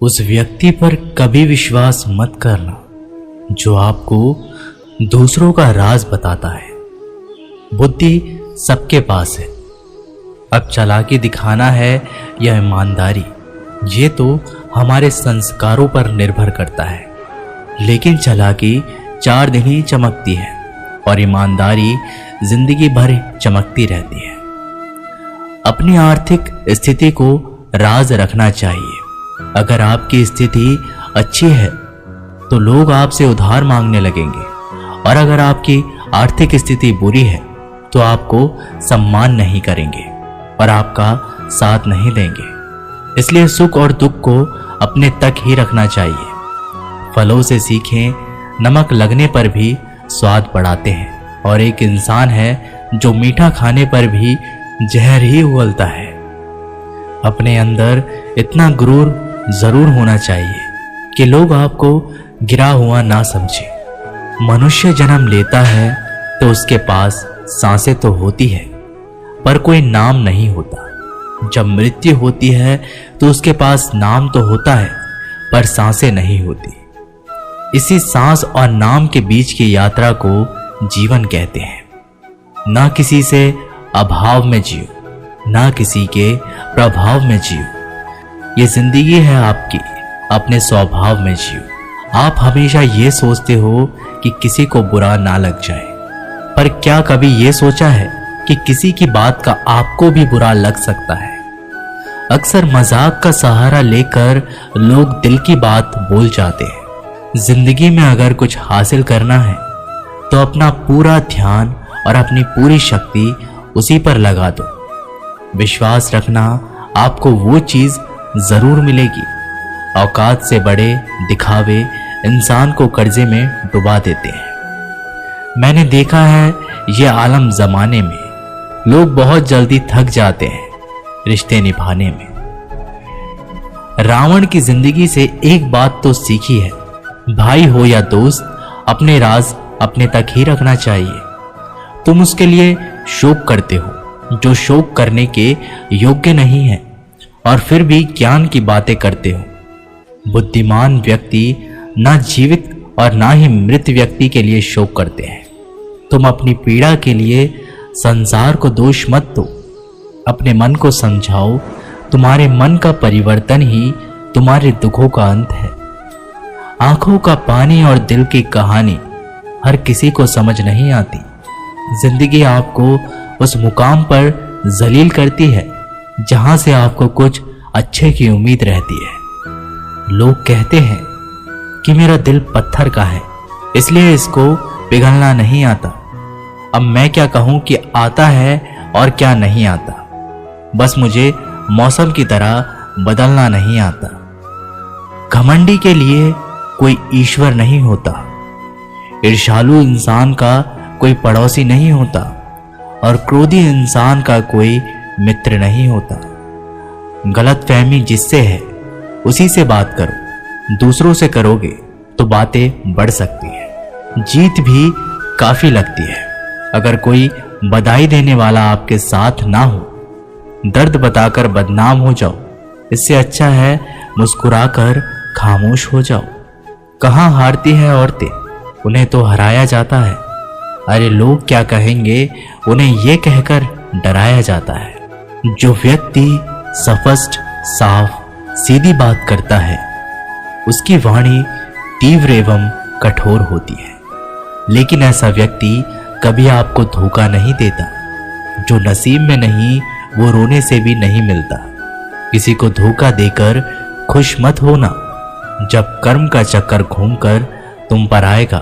उस व्यक्ति पर कभी विश्वास मत करना जो आपको दूसरों का राज बताता है। बुद्धि सबके पास है, अब चालाकी दिखाना है या ईमानदारी, ये तो हमारे संस्कारों पर निर्भर करता है। लेकिन चालाकी 4 दिन ही चमकती है और ईमानदारी जिंदगी भर चमकती रहती है। अपनी आर्थिक स्थिति को राज रखना चाहिए। अगर आपकी स्थिति अच्छी है तो लोग आपसे उधार मांगने लगेंगे, और अगर आपकी आर्थिक स्थिति बुरी है तो आपको सम्मान नहीं करेंगे और आपका साथ नहीं देंगे। इसलिए सुख और दुख को अपने तक ही रखना चाहिए। फलों से सीखें, नमक लगने पर भी स्वाद बढ़ाते हैं, और एक इंसान है जो मीठा खाने पर भी जहर ही उगलता है। अपने अंदर इतना गुरूर जरूर होना चाहिए कि लोग आपको गिरा हुआ ना समझे। मनुष्य जन्म लेता है तो उसके पास सांसें तो होती है पर कोई नाम नहीं होता। जब मृत्यु होती है तो उसके पास नाम तो होता है पर सांसें नहीं होती। इसी सांस और नाम के बीच की यात्रा को जीवन कहते हैं। ना किसी से अभाव में जियो, ना किसी के प्रभाव में जियो। ये जिंदगी है आपकी, अपने स्वभाव में जियो। आप हमेशा ये सोचते हो कि किसी को बुरा ना लग जाए, पर क्या कभी ये सोचा है कि किसी की बात का आपको भी बुरा लग सकता है? अक्सर मजाक का सहारा लेकर लोग दिल की बात बोल जाते हैं। जिंदगी में अगर कुछ हासिल करना है तो अपना पूरा ध्यान और अपनी पूरी शक्ति उसी पर लगा दो। विश्वास रखना, आपको वो चीज जरूर मिलेगी। औकात से बड़े दिखावे इंसान को कर्जे में डुबा देते हैं। मैंने देखा है ये आलम जमाने में लोग बहुत जल्दी थक जाते हैं रिश्ते निभाने में। रावण की जिंदगी से एक बात तो सीखी है, भाई हो या दोस्त, अपने राज अपने तक ही रखना चाहिए। तुम उसके लिए शोक करते हो जो शोक करने के योग्य नहीं है, और फिर भी ज्ञान की बातें करते हो। बुद्धिमान व्यक्ति ना जीवित और ना ही मृत व्यक्ति के लिए शोक करते हैं। तुम अपनी पीड़ा के लिए संसार को दोष मत दो, अपने मन को समझाओ। तुम्हारे मन का परिवर्तन ही तुम्हारे दुखों का अंत है। आंखों का पानी और दिल की कहानी हर किसी को समझ नहीं आती। जिंदगी आपको उस मुकाम पर जलील करती है जहां से आपको कुछ अच्छे की उम्मीद रहती है। लोग कहते हैं कि मेरा दिल पत्थर का है, इसलिए इसको पिघलना नहीं आता। अब मैं क्या कहूं कि आता है और क्या नहीं आता। बस मुझे मौसम की तरह बदलना नहीं आता। घमंडी के लिए कोई ईश्वर नहीं होता, ईर्ष्यालु इंसान का कोई पड़ोसी नहीं होता, और क्रोधी इंसान का कोई मित्र नहीं होता। गलतफहमी जिससे है उसी से बात करो। दूसरों से करोगे तो बातें बढ़ सकती है, जीत भी काफी लगती है। अगर कोई बधाई देने वाला आपके साथ ना हो, दर्द बताकर बदनाम हो जाओ। इससे अच्छा है मुस्कुराकर खामोश हो जाओ। कहाँ हारती है औरतें, उन्हें तो हराया जाता है। अरे लोग क्या कहेंगे, उन्हें यह कहकर डराया जाता है। जो व्यक्ति स्पष्ट, साफ, सीधी बात करता है उसकी वाणी तीव्र एवं कठोर होती है। लेकिन ऐसा व्यक्ति कभी आपको धोखा नहीं देता। जो नसीब में नहीं वो रोने से भी नहीं मिलता। किसी को धोखा देकर खुश मत होना। जब कर्म का चक्कर घूमकर तुम पर आएगा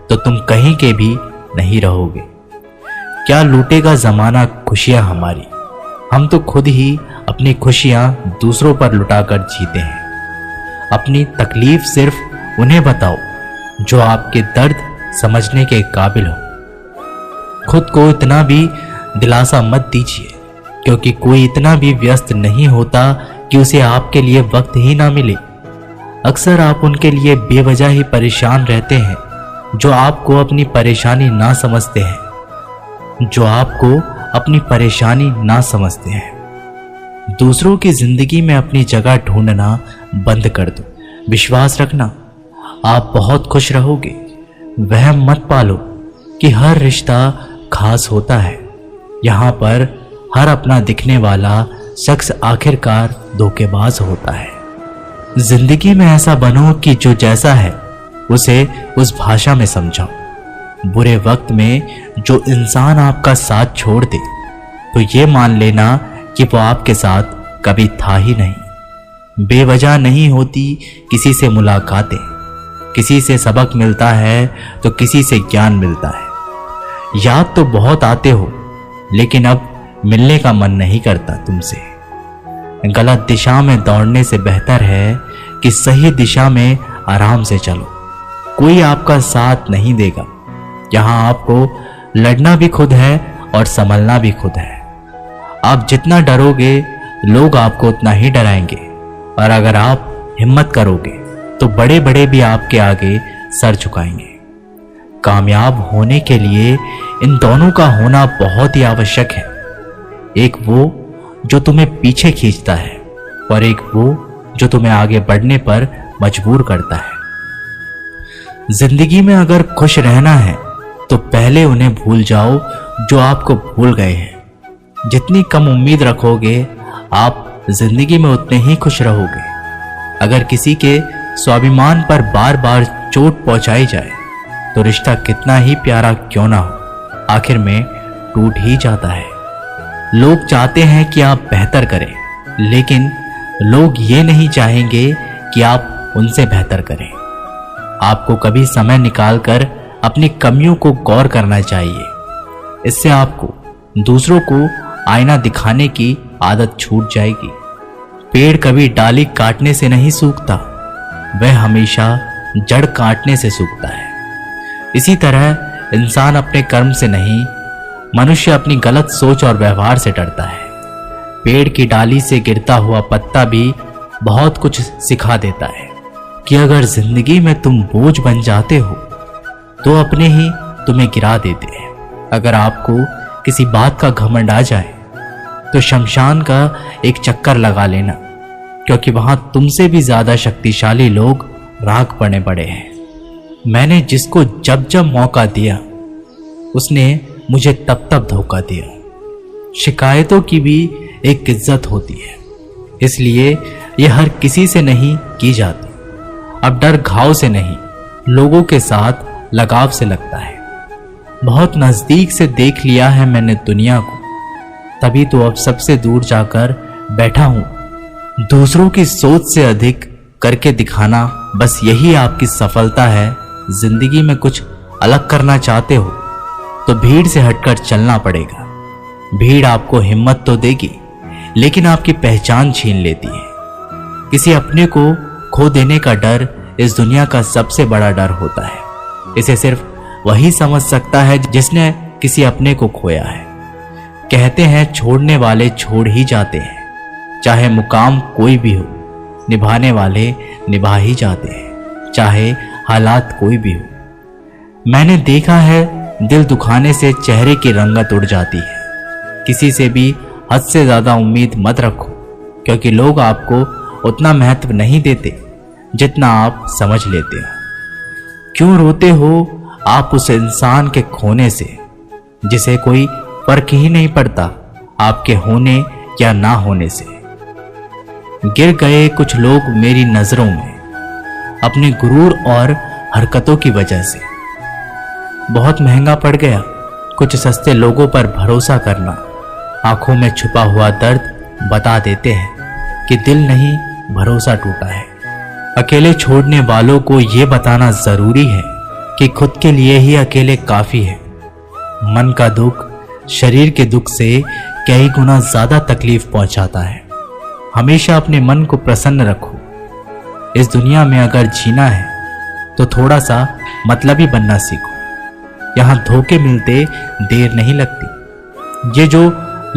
तो तुम कहीं के भी नहीं रहोगे। क्या लूटेगा जमाना खुशियां हमारी, हम तो खुद ही अपनी खुशियां दूसरों पर लुटाकर जीते हैं। अपनी तकलीफ सिर्फ उन्हें बताओ जो आपके दर्द समझने के काबिल हो। खुद को इतना भी दिलासा मत दीजिए, क्योंकि कोई इतना भी व्यस्त नहीं होता कि उसे आपके लिए वक्त ही ना मिले। अक्सर आप उनके लिए बेवजह ही परेशान रहते हैं जो आपको अपनी परेशानी ना समझते हैं। दूसरों की जिंदगी में अपनी जगह ढूंढना बंद कर दो। विश्वास रखना, आप बहुत खुश रहोगे। वहम मत पालो कि हर रिश्ता खास होता है। यहाँ पर हर अपना दिखने वाला शख्स आखिरकार धोखेबाज होता है। जिंदगी में ऐसा बनो कि जो जैसा है उसे उस भाषा में समझाओ। बुरे वक्त में जो इंसान आपका साथ छोड़ दे तो ये मान लेना कि वो आपके साथ कभी था ही नहीं। बेवजह नहीं होती किसी से मुलाकातें, किसी से सबक मिलता है तो किसी से ज्ञान मिलता है। याद तो बहुत आते हो लेकिन अब मिलने का मन नहीं करता तुमसे। गलत दिशा में दौड़ने से बेहतर है कि सही दिशा में आराम से चलो। कोई आपका साथ नहीं देगा। यहाँ आपको लड़ना भी खुद है और संभलना भी खुद है। आप जितना डरोगे लोग आपको उतना ही डराएंगे, और अगर आप हिम्मत करोगे तो बड़े बड़े भी आपके आगे सर झुकाएंगे। कामयाब होने के लिए इन दोनों का होना बहुत ही आवश्यक है। एक वो जो तुम्हें पीछे खींचता है और एक वो जो तुम्हें आगे बढ़ने पर मजबूर करता है। जिंदगी में अगर खुश रहना है तो पहले उन्हें भूल जाओ जो आपको भूल गए हैं। जितनी कम उम्मीद रखोगे आप जिंदगी में उतने ही खुश रहोगे। अगर किसी के स्वाभिमान पर बार बार चोट पहुंचाई जाए तो रिश्ता कितना ही प्यारा क्यों ना हो आखिर में टूट ही जाता है। लोग चाहते हैं कि आप बेहतर करें, लेकिन लोग ये नहीं चाहेंगे कि आप उनसे बेहतर करें। आपको कभी समय निकालकर अपनी कमियों को गौर करना चाहिए। इससे आपको दूसरों को आईना दिखाने की आदत छूट जाएगी। पेड़ कभी डाली काटने से नहीं सूखता, वह हमेशा जड़ काटने से सूखता है। इसी तरह इंसान अपने कर्म से नहीं, मनुष्य अपनी गलत सोच और व्यवहार से डरता है। पेड़ की डाली से गिरता हुआ पत्ता भी बहुत कुछ सिखा देता है कि अगर जिंदगी में तुम बोझ बन जाते हो तो अपने ही तुम्हें गिरा देते हैं। अगर आपको किसी बात का घमंड आ जाए तो शमशान का एक चक्कर लगा लेना, क्योंकि वहां तुमसे भी ज्यादा शक्तिशाली लोग राख पड़े पड़े हैं। मैंने जिसको जब जब मौका दिया उसने मुझे तब तब धोखा दिया। शिकायतों की भी एक इज्जत होती है, इसलिए यह हर किसी से नहीं की जाती। अब डर घाव से नहीं, लोगों के साथ लगाव से लगता है। बहुत नजदीक से देख लिया है मैंने दुनिया को, तभी तो अब सबसे दूर जाकर बैठा हूं। दूसरों की सोच से अधिक करके दिखाना, बस यही आपकी सफलता है। जिंदगी में कुछ अलग करना चाहते हो तो भीड़ से हटकर चलना पड़ेगा। भीड़ आपको हिम्मत तो देगी, लेकिन आपकी पहचान छीन लेती है। किसी अपने को खो देने का डर इस दुनिया का सबसे बड़ा डर होता है। इसे सिर्फ वही समझ सकता है जिसने किसी अपने को खोया है। कहते हैं छोड़ने वाले छोड़ ही जाते हैं, चाहे मुकाम कोई भी हो। निभाने वाले निभा ही जाते हैं, चाहे हालात कोई भी हो। मैंने देखा है दिल दुखाने से चेहरे की रंगत उड़ जाती है। किसी से भी हद से ज्यादा उम्मीद मत रखो, क्योंकि लोग आपको उतना महत्व नहीं देते जितना आप समझ लेते हो। क्यों रोते हो आप उस इंसान के खोने से जिसे कोई फर्क ही नहीं पड़ता आपके होने या ना होने से। गिर गए कुछ लोग मेरी नजरों में अपने गुरूर और हरकतों की वजह से। बहुत महंगा पड़ गया कुछ सस्ते लोगों पर भरोसा करना। आंखों में छुपा हुआ दर्द बता देते हैं कि दिल नहीं, भरोसा टूटा है। अकेले छोड़ने वालों को यह बताना जरूरी है कि खुद के लिए ही अकेले काफी है। मन का दुख शरीर के दुख से कई गुना ज्यादा तकलीफ पहुंचाता है। हमेशा अपने मन को प्रसन्न रखो। इस दुनिया में अगर जीना है तो थोड़ा सा मतलबी बनना सीखो। यहाँ धोखे मिलते देर नहीं लगती। ये जो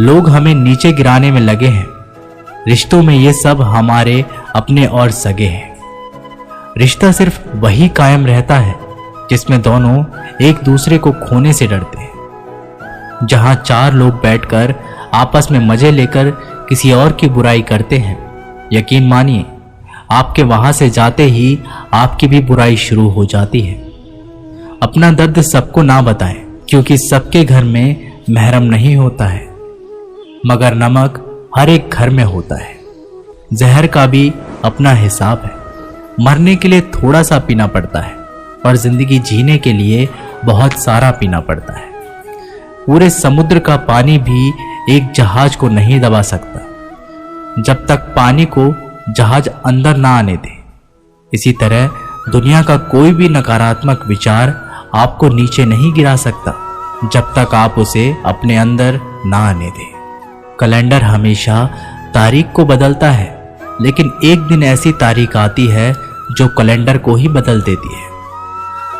लोग हमें नीचे गिराने में लगे हैं, रिश्तों में ये सब हमारे अपने और सगे हैं। रिश्ता सिर्फ वही कायम रहता है जिसमें दोनों एक दूसरे को खोने से डरते हैं। जहां 4 लोग बैठकर आपस में मजे लेकर किसी और की बुराई करते हैं, यकीन मानिए आपके वहां से जाते ही आपकी भी बुराई शुरू हो जाती है। अपना दर्द सबको ना बताएं, क्योंकि सबके घर में महरम नहीं होता है, मगर नमक हर एक घर में होता है। जहर का भी अपना हिसाब है। मरने के लिए थोड़ा सा पीना पड़ता है और जिंदगी जीने के लिए बहुत सारा पीना पड़ता है। पूरे समुद्र का पानी भी एक जहाज को नहीं दबा सकता जब तक पानी को जहाज अंदर ना आने दे। इसी तरह दुनिया का कोई भी नकारात्मक विचार आपको नीचे नहीं गिरा सकता जब तक आप उसे अपने अंदर ना आने दे। कैलेंडर हमेशा तारीख को बदलता है, लेकिन एक दिन ऐसी तारीख आती है जो कैलेंडर को ही बदल देती है।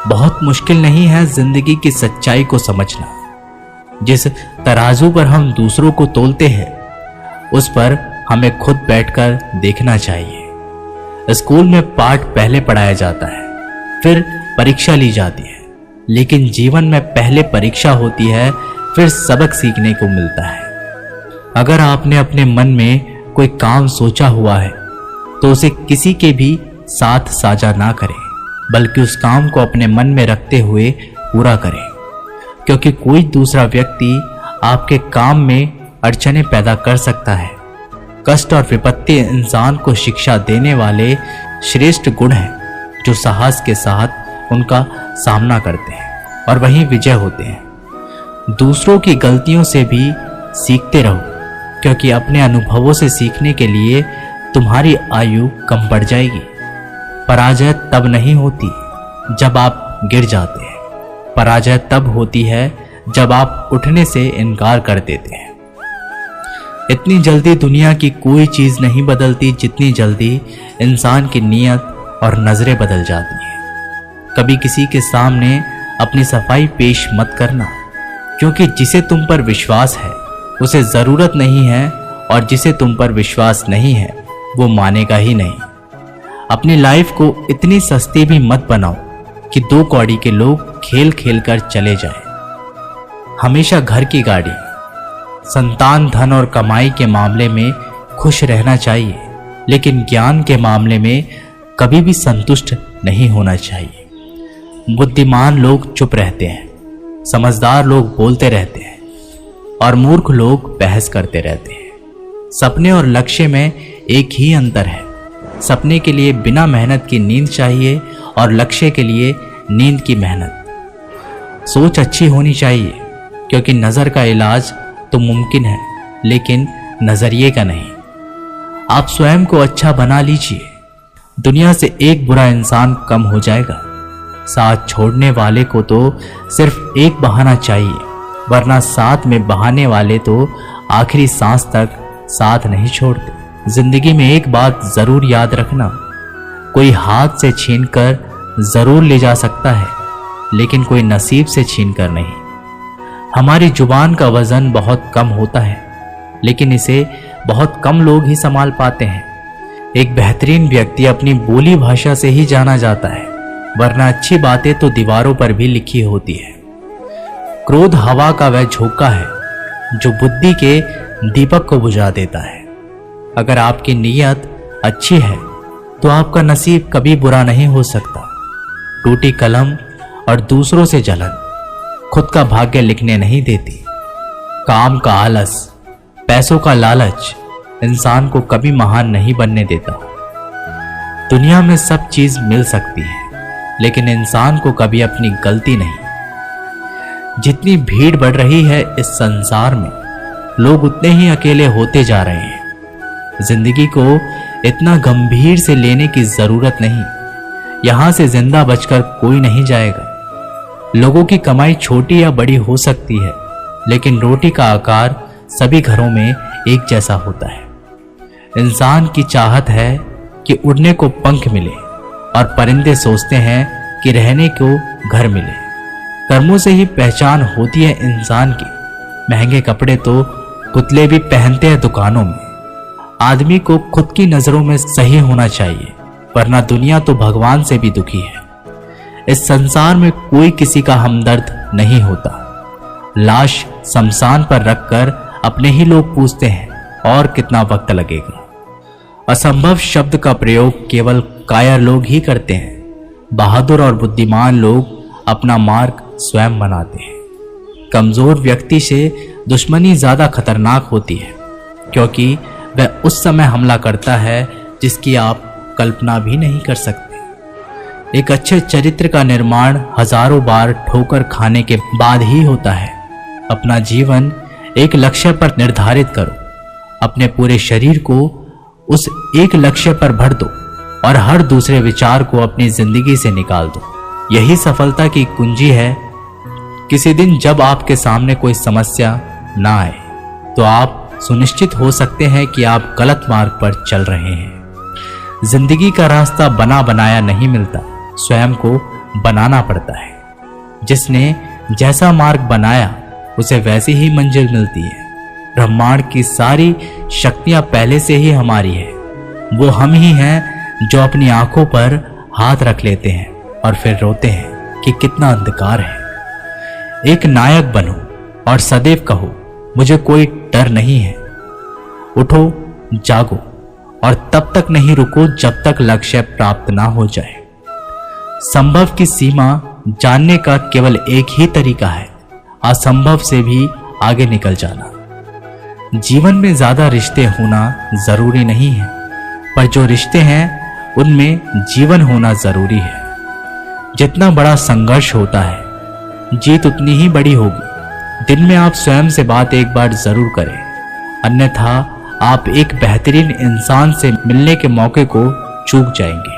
बहुत मुश्किल नहीं है जिंदगी की सच्चाई को समझना। जिस तराजू पर हम दूसरों को तोलते हैं, उस पर हमें खुद बैठकर देखना चाहिए। स्कूल में पाठ पहले पढ़ाया जाता है, फिर परीक्षा ली जाती है, लेकिन जीवन में पहले परीक्षा होती है, फिर सबक सीखने को मिलता है। अगर आपने अपने मन में कोई काम सोचा हुआ है तो उसे किसी के भी साथ साझा ना करें, बल्कि उस काम को अपने मन में रखते हुए पूरा करें, क्योंकि कोई दूसरा व्यक्ति आपके काम में अड़चने पैदा कर सकता है। कष्ट और विपत्ति इंसान को शिक्षा देने वाले श्रेष्ठ गुण हैं जो साहस के साथ उनका सामना करते हैं और वहीं विजय होते हैं। दूसरों की गलतियों से भी सीखते रहो, क्योंकि अपने अनुभवों से सीखने के लिए तुम्हारी आयु कम बढ़ जाएगी। पराजय तब नहीं होती जब आप गिर जाते हैं, पराजय तब होती है जब आप उठने से इनकार कर देते हैं। इतनी जल्दी दुनिया की कोई चीज नहीं बदलती जितनी जल्दी इंसान की नीयत और नजरें बदल जाती हैं। कभी किसी के सामने अपनी सफाई पेश मत करना, क्योंकि जिसे तुम पर विश्वास है उसे जरूरत नहीं है, और जिसे तुम पर विश्वास नहीं है वो मानेगा ही नहीं। अपनी लाइफ को इतनी सस्ती भी मत बनाओ कि 2 कौड़ी के लोग खेल खेल कर चले जाएं। हमेशा घर की गाड़ी, संतान, धन और कमाई के मामले में खुश रहना चाहिए, लेकिन ज्ञान के मामले में कभी भी संतुष्ट नहीं होना चाहिए। बुद्धिमान लोग चुप रहते हैं, समझदार लोग बोलते रहते हैं और मूर्ख लोग बहस करते रहते हैं। सपने और लक्ष्य में एक ही अंतर है। सपने के लिए बिना मेहनत की नींद चाहिए और लक्ष्य के लिए नींद की मेहनत। सोच अच्छी होनी चाहिए, क्योंकि नजर का इलाज तो मुमकिन है, लेकिन नजरिए का नहीं। आप स्वयं को अच्छा बना लीजिए, दुनिया से एक बुरा इंसान कम हो जाएगा। साथ छोड़ने वाले को तो सिर्फ एक बहाना चाहिए, वरना साथ में बहाने वाले तो आखिरी सांस तक साथ नहीं छोड़ते। जिंदगी में एक बात जरूर याद रखना, कोई हाथ से छीनकर जरूर ले जा सकता है, लेकिन कोई नसीब से छीनकर नहीं। हमारी जुबान का वजन बहुत कम होता है, लेकिन इसे बहुत कम लोग ही संभाल पाते हैं। एक बेहतरीन व्यक्ति अपनी बोली भाषा से ही जाना जाता है, वरना अच्छी बातें तो दीवारों पर भी लिखी होती है। क्रोध हवा का वह झोंका है जो बुद्धि के दीपक को बुझा देता है। अगर आपकी नीयत अच्छी है तो आपका नसीब कभी बुरा नहीं हो सकता। टूटी कलम और दूसरों से जलन खुद का भाग्य लिखने नहीं देती। काम का आलस, पैसों का लालच इंसान को कभी महान नहीं बनने देता। दुनिया में सब चीज मिल सकती है, लेकिन इंसान को कभी अपनी गलती नहीं। जितनी भीड़ बढ़ रही है इस संसार में, लोग उतने ही अकेले होते जा रहे हैं। जिंदगी को इतना गंभीर से लेने की जरूरत नहीं। यहां से जिंदा बचकर कोई नहीं जाएगा। लोगों की कमाई छोटी या बड़ी हो सकती है, लेकिन रोटी का आकार सभी घरों में एक जैसा होता है। इंसान की चाहत है कि उड़ने को पंख मिले, और परिंदे सोचते हैं कि रहने को घर मिले। कर्मों से ही पहचान होती है इंसान की। महंगे कपड़े तो पुतले भी पहनते हैं दुकानों में। आदमी को खुद की नजरों में सही होना चाहिए, वरना दुनिया तो भगवान से भी दुखी है। इस संसार में कोई किसी का हमदर्द नहीं होता। लाश शमशान पर रखकर अपने ही लोग पूछते हैं और कितना वक्त लगेगा। असंभव शब्द का प्रयोग केवल कायर लोग ही करते हैं। बहादुर और बुद्धिमान लोग अपना मार्ग स्वयं बनाते हैं। कमजोर व्यक्ति से दुश्मनी ज्यादा खतरनाक होती है, क्योंकि वह उस समय हमला करता है जिसकी आप कल्पना भी नहीं कर सकते। एक अच्छे चरित्र का निर्माण हजारों बार ठोकर खाने के बाद ही होता है। अपना जीवन एक लक्ष्य पर निर्धारित करो, अपने पूरे शरीर को उस एक लक्ष्य पर भर दो और हर दूसरे विचार को अपनी जिंदगी से निकाल दो। यही सफलता की कुंजी है। किसी दिन जब आपके सामने कोई समस्या ना आए तो आप सुनिश्चित हो सकते हैं कि आप गलत मार्ग पर चल रहे हैं। जिंदगी का रास्ता बना बनाया नहीं मिलता, स्वयं को बनाना पड़ता है। जिसने जैसा मार्ग बनाया उसे वैसी ही मंजिल मिलती है। ब्रह्मांड की सारी शक्तियां पहले से ही हमारी है। वो हम ही हैं जो अपनी आंखों पर हाथ रख लेते हैं और फिर रोते हैं कि कितना अंधकार है। एक नायक बनो और सदैव कहो, मुझे कोई डर नहीं है। उठो, जागो और तब तक नहीं रुको जब तक लक्ष्य प्राप्त ना हो जाए। संभव की सीमा जानने का केवल एक ही तरीका है, असंभव से भी आगे निकल जाना। जीवन में ज्यादा रिश्ते होना जरूरी नहीं है, पर जो रिश्ते हैं उनमें जीवन होना जरूरी है। जितना बड़ा संघर्ष होता है, जीत उतनी ही बड़ी होगी। दिन में आप स्वयं से बात एक बार जरूर करें, अन्यथा आप एक बेहतरीन इंसान से मिलने के मौके को चूक जाएंगे।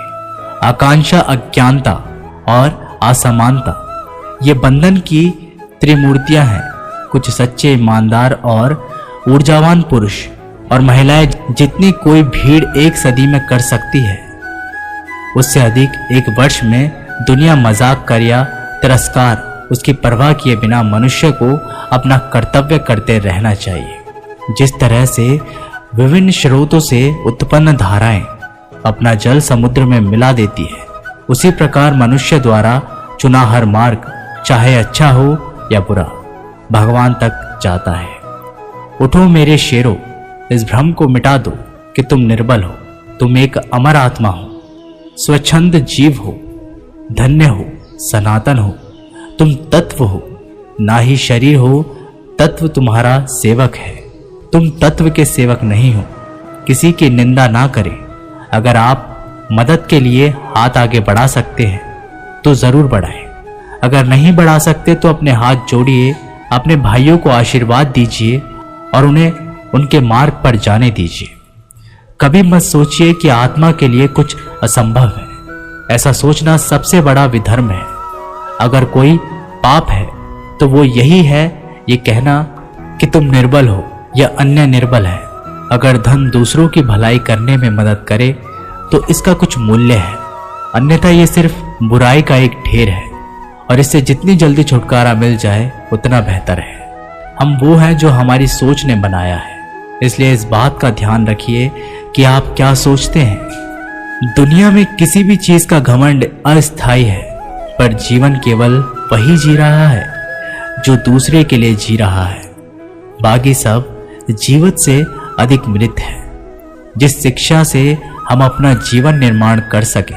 आकांक्षा, अज्ञानता और असमानता ये बंधन की त्रिमूर्तियां हैं। कुछ सच्चे, ईमानदार और ऊर्जावान पुरुष और महिलाएं जितनी कोई भीड़ एक सदी में कर सकती है, उससे अधिक एक वर्ष में दुनिया मजाक कर या तिरस्कार उसकी परवाह किए बिना मनुष्य को अपना कर्तव्य करते रहना चाहिए। जिस तरह से विभिन्न स्रोतों से उत्पन्न धाराएं अपना जल समुद्र में मिला देती है, उसी प्रकार मनुष्य द्वारा चुना हर मार्ग, चाहे अच्छा हो या बुरा, भगवान तक जाता है। उठो मेरे शेरों, इस भ्रम को मिटा दो कि तुम निर्बल हो। तुम एक अमर आत्मा हो, स्वच्छंद जीव हो, धन्य हो, सनातन हो। तुम तत्व हो, ना ही शरीर हो। तत्व तुम्हारा सेवक है, तुम तत्व के सेवक नहीं हो। किसी की निंदा ना करें। अगर आप मदद के लिए हाथ आगे बढ़ा सकते हैं तो जरूर बढ़ाएं। अगर नहीं बढ़ा सकते तो अपने हाथ जोड़िए, अपने भाइयों को आशीर्वाद दीजिए और उन्हें उनके मार्ग पर जाने दीजिए। कभी मत सोचिए कि आत्मा के लिए कुछ असंभव है। ऐसा सोचना सबसे बड़ा विधर्म है। अगर कोई पाप है तो वो यही है ये कहना कि तुम निर्बल हो या अन्य निर्बल है। अगर धन दूसरों की भलाई करने में मदद करे तो इसका कुछ मूल्य है, अन्यथा ये सिर्फ बुराई का एक ढेर है और इससे जितनी जल्दी छुटकारा मिल जाए उतना बेहतर है। हम वो हैं जो हमारी सोच ने बनाया है, इसलिए इस बात का ध्यान रखिए कि आप क्या सोचते हैं। दुनिया में किसी भी चीज का घमंड अस्थायी है, पर जीवन केवल वही जी रहा है जो दूसरे के लिए जी रहा है। बाकी सब जीवित से अधिक मृत है। जिस शिक्षा से हम अपना जीवन निर्माण कर सके,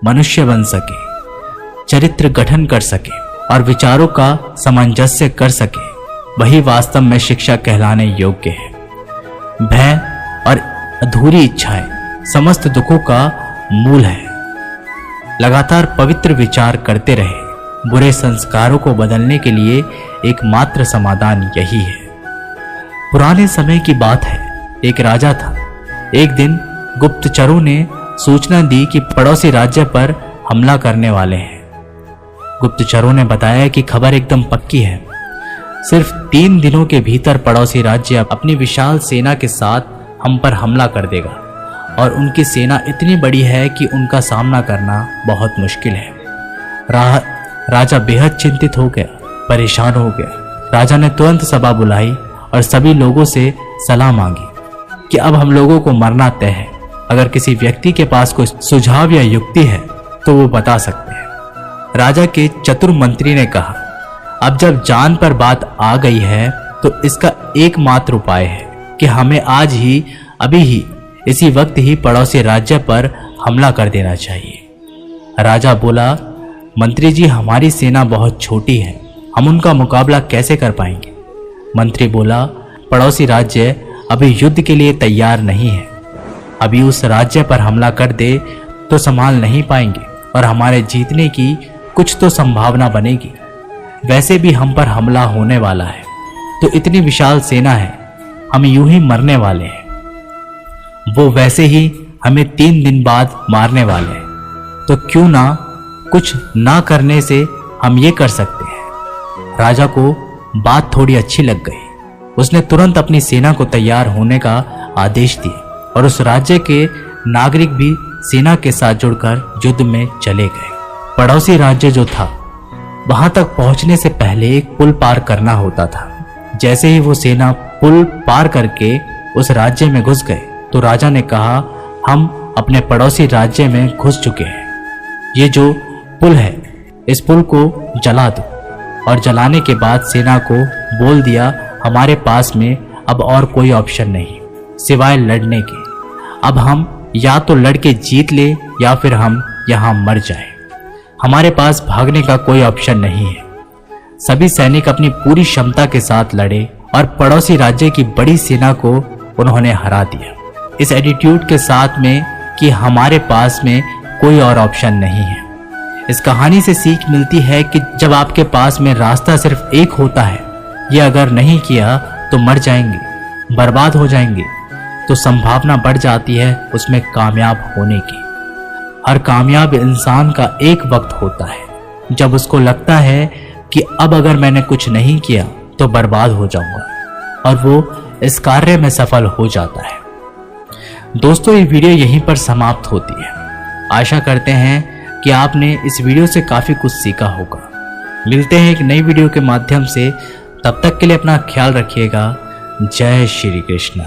मनुष्य बन सके, चरित्र गठन कर सके और विचारों का सामंजस्य कर सके, वही वास्तव में शिक्षा कहलाने योग्य है। भय और अधूरी इच्छाएं समस्त दुखों का मूल है। लगातार पवित्र विचार करते रहे। बुरे संस्कारों को बदलने के लिए एकमात्र समाधान यही है। पुराने समय की बात है, एक राजा था। एक दिन गुप्तचरों ने सूचना दी कि पड़ोसी राज्य पर हमला करने वाले हैं। गुप्तचरों ने बताया कि खबर एकदम पक्की है। सिर्फ 3 दिनों के भीतर पड़ोसी राज्य अपनी विशाल सेना के साथ हम पर हमला कर देगा और उनकी सेना इतनी बड़ी है कि उनका सामना करना बहुत मुश्किल है। राजा बेहद चिंतित हो गया, परेशान हो गया। राजा ने तुरंत सभा बुलाई और सभी लोगों से सलाह मांगी कि अब हम लोगों को मरना तय है। अगर किसी व्यक्ति के पास कोई सुझाव या युक्ति है तो वो बता सकते हैं। राजा के चतुर मंत्री ने कहा, अब जब जान पर बात आ गई है तो इसका एकमात्र उपाय है कि हमें आज ही, अभी ही, इसी वक्त ही पड़ोसी राज्य पर हमला कर देना चाहिए। राजा बोला, मंत्री जी, हमारी सेना बहुत छोटी है, हम उनका मुकाबला कैसे कर पाएंगे? मंत्री बोला, पड़ोसी राज्य अभी युद्ध के लिए तैयार नहीं है। अभी उस राज्य पर हमला कर दे तो संभाल नहीं पाएंगे और हमारे जीतने की कुछ तो संभावना बनेगी। वैसे भी हम पर हमला होने वाला है, तो इतनी विशाल सेना है, हम यूं ही मरने वाले हैं। वो वैसे ही हमें 3 दिन बाद मारने वाले हैं, तो क्यों ना कुछ ना करने से हम ये कर सकते हैं। राजा को बात थोड़ी अच्छी लग गई। उसने तुरंत अपनी सेना को तैयार होने का आदेश दिया और उस राज्य के नागरिक भी सेना के साथ जुड़कर युद्ध में चले गए। पड़ोसी राज्य जो था, वहां तक पहुंचने से पहले एक पुल पार करना होता था। जैसे ही वो सेना पुल पार करके उस राज्य में घुस गए तो राजा ने कहा, हम अपने पड़ोसी राज्य में घुस चुके हैं। ये जो पुल है, इस पुल को जला दो। और जलाने के बाद सेना को बोल दिया, हमारे पास में अब और कोई ऑप्शन नहीं सिवाय लड़ने के। अब हम या तो लड़के जीत ले या फिर हम यहाँ मर जाएं। हमारे पास भागने का कोई ऑप्शन नहीं है। सभी सैनिक अपनी पूरी क्षमता के साथ लड़े और पड़ोसी राज्य की बड़ी सेना को उन्होंने हरा दिया, इस एटीट्यूड के साथ में कि हमारे पास में कोई और ऑप्शन नहीं है। इस कहानी से सीख मिलती है कि जब आपके पास में रास्ता सिर्फ एक होता है, ये अगर नहीं किया तो मर जाएंगे, बर्बाद हो जाएंगे, तो संभावना बढ़ जाती है उसमें कामयाब होने की। हर कामयाब इंसान का एक वक्त होता है जब उसको लगता है कि अब अगर मैंने कुछ नहीं किया तो बर्बाद हो जाऊंगा, और वो इस कार्य में सफल हो जाता है। दोस्तों, ये वीडियो यहीं पर समाप्त होती है। आशा करते हैं कि आपने इस वीडियो से काफ़ी कुछ सीखा होगा। मिलते हैं एक नई वीडियो के माध्यम से, तब तक के लिए अपना ख्याल रखिएगा। जय श्री कृष्ण।